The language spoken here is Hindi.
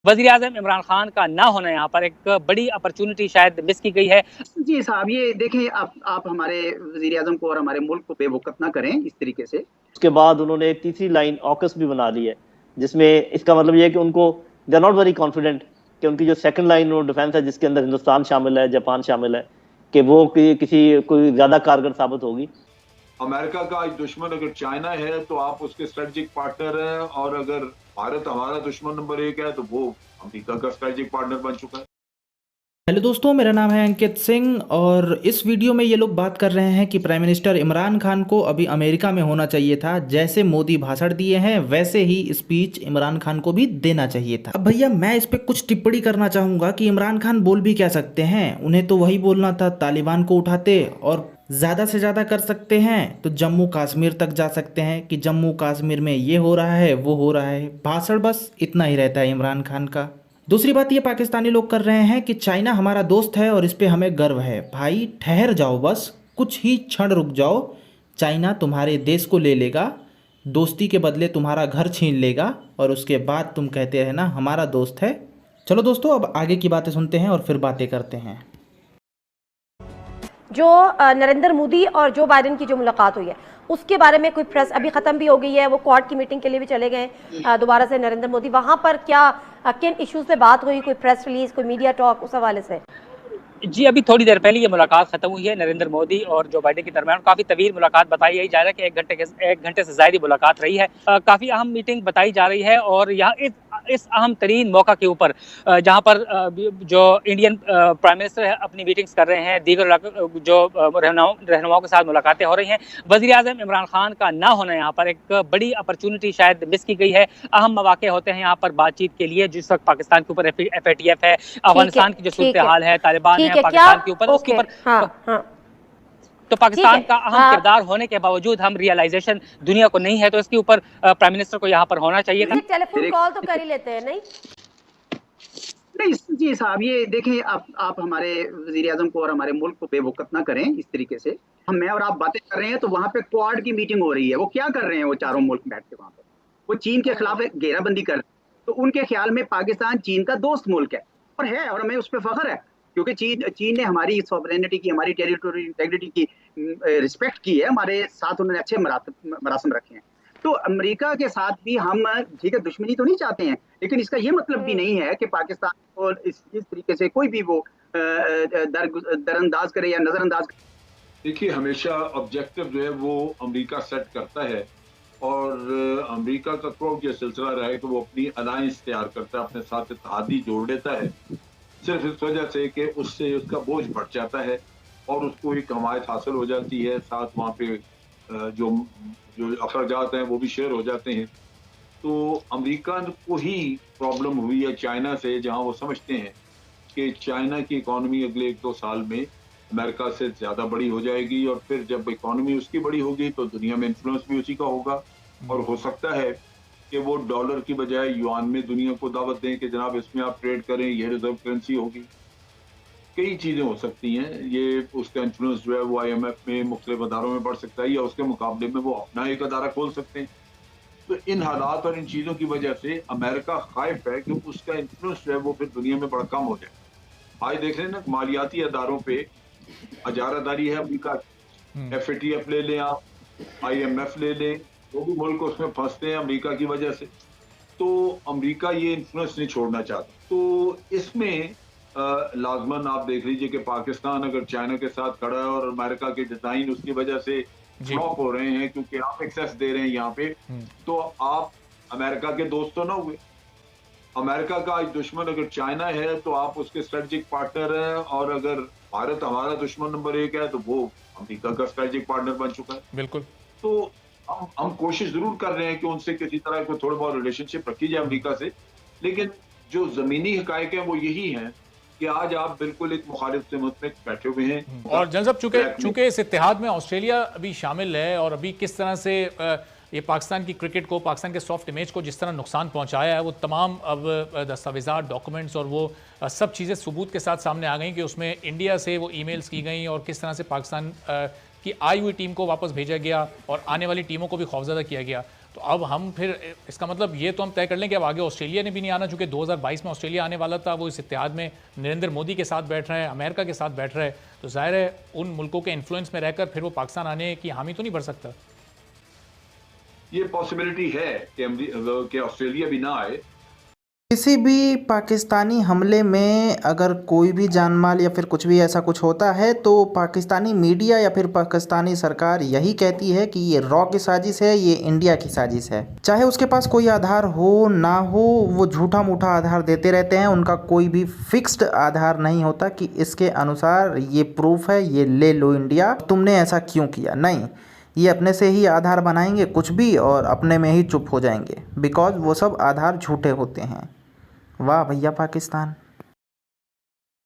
वज़ीर-ए-आज़म इमरान खान का ना होना यहाँ पर एक बड़ी अपॉर्च्युनिटी शायद मिस की गई है। जी साहब, ये देखिए आप हमारे वज़ीर-ए-आज़म को और हमारे मुल्क को बेवकूफ़ ना करें इस तरीके से। उसके बाद उन्होंने एक तीसरी लाइन ऑकस भी बना ली है, जिसमें इसका मतलब ये है कि उनको they are not very confident कि उनकी जो सेकंड लाइन ऑफ डिफेंस है, जिसके अंदर हिंदुस्तान शामिल है, जापान शामिल है, कि वो किसी कोई ज्यादा कारगर साबित होगी। अमेरिका का आज दुश्मन अगर चाइना है तो आप उसके स्ट्रेटेजिक पार्टनर हैं, और अगर भारत हमारा दुश्मन नंबर 1 है तो वो अमेरिका का स्ट्रेटेजिक पार्टनर बन चुका है। हेलो दोस्तों, मेरा नाम है अंकित सिंह और इस वीडियो में ये लोग बात कर रहे हैं कि प्राइम मिनिस्टर इमरान खान को अभी अमेरिका में होना चाहिए था। जैसे मोदी भाषण दिए हैं वैसे ही स्पीच इमरान खान को भी देना चाहिए था। अब भैया मैं इस पे कुछ टिप्पणी करना चाहूँगा कि इमरान खान बोल भी क्या सकते हैं। उन्हें तो वही बोलना था, तालिबान को उठाते और ज़्यादा से ज़्यादा कर सकते हैं तो जम्मू कश्मीर तक जा सकते हैं कि जम्मू कश्मीर में ये हो रहा है वो हो रहा है। भाषण बस इतना ही रहता है इमरान खान का। दूसरी बात ये पाकिस्तानी लोग कर रहे हैं कि चाइना हमारा दोस्त है और इस पे हमें गर्व है। भाई ठहर जाओ, बस कुछ ही क्षण रुक जाओ। चाइना तुम्हारे देश को ले लेगा, दोस्ती के बदले तुम्हारा घर छीन लेगा और उसके बाद तुम कहते रहना हमारा दोस्त है। चलो दोस्तों, अब आगे की बातें सुनते हैं और फिर बातें करते हैं। जो नरेंद्र मोदी और जो बाइडेन की जो मुलाकात हुई है उसके बारे में कोई प्रेस अभी खत्म भी हो गई है, वो क्वाड की मीटिंग के लिए भी चले गए दोबारा से नरेंद्र मोदी। वहां पर क्या किन इश्यूज पे बात हुई, कोई प्रेस रिलीज, कोई मीडिया टॉक, उस हवाले से? जी, अभी थोड़ी देर पहले ये मुलाकात खत्म हुई है नरेंद्र मोदी और जो बाइडेन के दरमियान। काफ़ी तवील मुलाकात बताई जा रहा है कि 1 घंटे से ज़्यादा मुलाकात रही है। काफ़ी अहम मीटिंग बताई जा रही है और यहाँ इस अहम तरीन मौका के ऊपर जहाँ पर जो इंडियन प्राइम मिनिस्टर है अपनी मीटिंग्स कर रहे हैं, दीगर जो रहनुमाओं के साथ मुलाकातें हो रही हैं। वज़ीर-ए-आज़म इमरान खान का ना होना यहाँ पर एक बड़ी अपॉर्च्युनिटी शायद मिस की गई है। अहम मौके होते हैं यहाँ पर बातचीत के लिए, जिस वक्त पाकिस्तान के ऊपर FATF है, अफगानिस्तान की जो सूरत हाल है, तालिबान है पाकिस्तान के ऊपर, उसके ऊपर तो पाकिस्तान का अहम किरदार होने के बावजूद हम रियलाइजेशन दुनिया को नहीं है, तो इसके ऊपर प्राइम मिनिस्टर को यहाँ पर होना चाहिए था। टेलीफोन कॉल तो कर ही लेते हैं नहीं जी साहब, ये देखें आप हमारे वज़ीर-ए-आज़म को और हमारे मुल्क को बेवकूफ़ ना करें इस तरीके से। मैं और आप बातें कर रहे हैं तो वहाँ पे क्वाड की मीटिंग हो रही है। वो क्या कर रहे हैं वो चारों मुल्क बैठ के वहाँ पे? वो चीन के खिलाफ घेराबंदी कर रहे हैं। तो उनके ख्याल में पाकिस्तान चीन का दोस्त मुल्क है और हमें उस पर फख्र है, क्योंकि चीन ने हमारी सॉवरेनिटी की, हमारी टेरिटोरियल इंटीग्रिटी की रिस्पेक्ट की है। हमारे साथ उन्होंने अच्छे मरासम रखे हैं। तो अमेरिका के साथ भी हम ठीक है दुश्मनी तो नहीं चाहते हैं, लेकिन इसका ये मतलब भी नहीं है कि पाकिस्तान को इस तरीके से कोई भी वो दरअंदाज करे या नजरअंदाज करे। देखिए, हमेशा ऑब्जेक्टिव जो है वो अमेरिका सेट करता है, और अमेरिका का थ्रू ये सिलसिला रहा है कि वो अपनी अलायंस तैयार करता है, अपने साथ इत्तेहादी जोड़ लेता है, सिर्फ इस वजह से कि उससे उसका बोझ बढ़ जाता है और उसको एक हमायत हासिल हो जाती है। साथ वहाँ पे जो अखराजात हैं वो भी शेयर हो जाते हैं। तो अमेरिका को ही प्रॉब्लम हुई है चाइना से, जहाँ वो समझते हैं कि चाइना की इकॉनमी अगले 1-2 साल में अमेरिका से ज़्यादा बड़ी हो जाएगी, और फिर जब इकॉनमी उसकी बड़ी होगी तो दुनिया में इन्फ्लुएंस भी उसी का होगा, और हो सकता है कि वो डॉलर की बजाय युआन में दुनिया को दावत दें कि जनाब इसमें आप ट्रेड करें, ये रिजर्व करेंसी होगी। कई चीज़ें हो सकती हैं। ये उसका इन्फ्लुएंस जो है वो IMF में मुख्तलिफ अदारों में बढ़ सकता है, या उसके मुकाबले में वो अपना एक अदारा खोल सकते हैं। तो इन हालात और इन चीज़ों की वजह से अमेरिका खाइफ है कि उसका इन्फ्लुएंस जो है वो फिर दुनिया में बड़ा कम हो जाए। आज देख रहे हैं ना, मालियाती अदारों पे अजारादारी है अमेरिका। FATF ले लें आप, IMF ले लें, वो भी मुल्क उसमें फंसते हैं अमेरिका की वजह से। तो अमेरिका ये इन्फ्लुएंस नहीं छोड़ना चाहता। तो इसमें लाजमन आप देख लीजिए कि पाकिस्तान अगर चाइना के साथ खड़ा है और अमेरिका के डिजाइन उसकी वजह से फ्लॉप हो रहे हैं क्योंकि आप एक्सेस दे रहे हैं यहाँ पे, तो आप अमेरिका के दोस्त तो ना हुए। अमेरिका का आज दुश्मन अगर चाइना है तो आप उसके स्ट्रेटेजिक पार्टनर हैं, और अगर भारत हमारा दुश्मन नंबर 1 है तो वो अमेरिका का स्ट्रेटेजिक पार्टनर बन चुका है। बिल्कुल। तो हम कोशिश जरूर कर रहे हैं कि उनसे किसी तरह को थोड़ा बहुत रिलेशनशिप रखी जाए अमेरिका से, लेकिन जो जमीनी हकायक हैं वो यही हैं कि आज आप बिल्कुल एक मुखालिफ सिमत में बैठे हुए हैं। और जनरल चूंकि इस इत्तेहाद में ऑस्ट्रेलिया अभी शामिल है, और अभी किस तरह से ये पाकिस्तान की क्रिकेट को, पाकिस्तान के सॉफ्ट इमेज को जिस तरह नुकसान पहुंचाया है, वो तमाम अब दस्तावेज़ात, डॉक्यूमेंट्स और वो सब चीज़ें सबूत के साथ सामने आ गई कि उसमें इंडिया से वो ईमेल्स की गई और किस तरह से पाकिस्तान की आई हुई टीम को वापस भेजा गया और आने वाली टीमों को भी खौफजदा किया गया। तो तो अब हम फिर इसका मतलब ये तो हम तय कर लें कि अब आगे ऑस्ट्रेलिया ने भी नहीं आना, चूंकि 2022 में ऑस्ट्रेलिया आने वाला था, वो इस इत्तेहाद में नरेंद्र मोदी के साथ बैठ रहे हैं, अमेरिका के साथ बैठ रहे हैं, तो जाहिर है उन मुल्कों के इन्फ्लुएंस में रहकर फिर वो पाकिस्तान आने की हामी तो नहीं भर सकता। ये पॉसिबिलिटी है कि ऑस्ट्रेलिया भी ना आए। किसी भी पाकिस्तानी हमले में अगर कोई भी जानमाल या फिर कुछ भी ऐसा कुछ होता है तो पाकिस्तानी मीडिया या फिर पाकिस्तानी सरकार यही कहती है कि ये रॉ की साजिश है, ये इंडिया की साजिश है। चाहे उसके पास कोई आधार हो ना हो, वो झूठा मूठा आधार देते रहते हैं। उनका कोई भी फिक्स्ड आधार नहीं होता कि इसके अनुसार ये प्रूफ है, ये ले लो इंडिया, तुमने ऐसा क्यों किया। नहीं, ये अपने से ही आधार बनाएंगे कुछ भी और अपने में ही चुप हो जाएंगे, बिकॉज वो सब आधार झूठे होते हैं। वाह भैया पाकिस्तान।